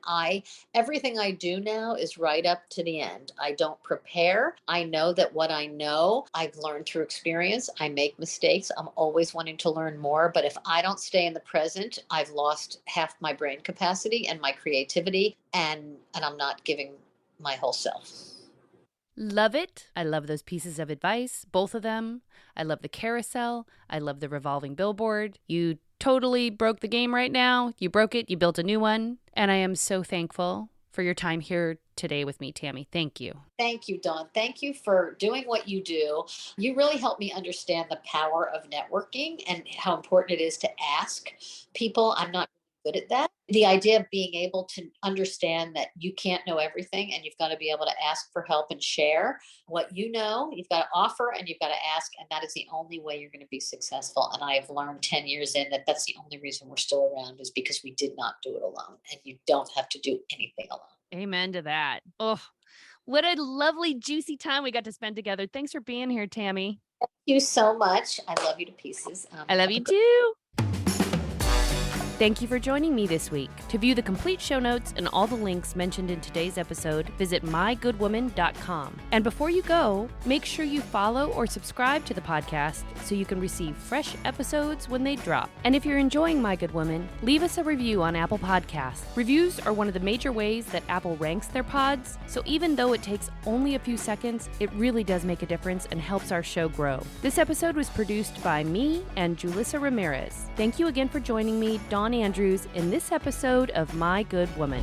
everything I do now is right up to the end. I don't prepare. I know that what I know, I've learned through experience. I make mistakes. I'm always wanting to learn more. But if I don't stay in the present, I've lost half my brain capacity and my creativity and I'm not giving my whole self. Love it. I love those pieces of advice, both of them. I love the carousel. I love the revolving billboard. You totally broke the game right now. You broke it. You built a new one. And I am so thankful for your time here today with me, Tammy. Thank you. Thank you, Dawn. Thank you for doing what you do. You really helped me understand the power of networking and how important it is to ask people. I'm not good at that. The idea of being able to understand that you can't know everything and you've got to be able to ask for help and share what you know. You've got to offer and you've got to ask. And that is the only way you're going to be successful. And I have learned 10 years in that that's the only reason we're still around is because we did not do it alone. And you don't have to do anything alone. Amen to that. Oh, what a lovely, juicy time we got to spend together. Thanks for being here, Tammy. Thank you so much. I love you to pieces. I love you too. Thank you for joining me this week. To view the complete show notes and all the links mentioned in today's episode, visit mygoodwoman.com. And before you go, make sure you follow or subscribe to the podcast so you can receive fresh episodes when they drop. And if you're enjoying My Good Woman, leave us a review on Apple Podcasts. Reviews are one of the major ways that Apple ranks their pods, so even though it takes only a few seconds, it really does make a difference and helps our show grow. This episode was produced by me and Julissa Ramirez. Thank you again for joining me, Dawn Andrews, in this episode of My Good Woman.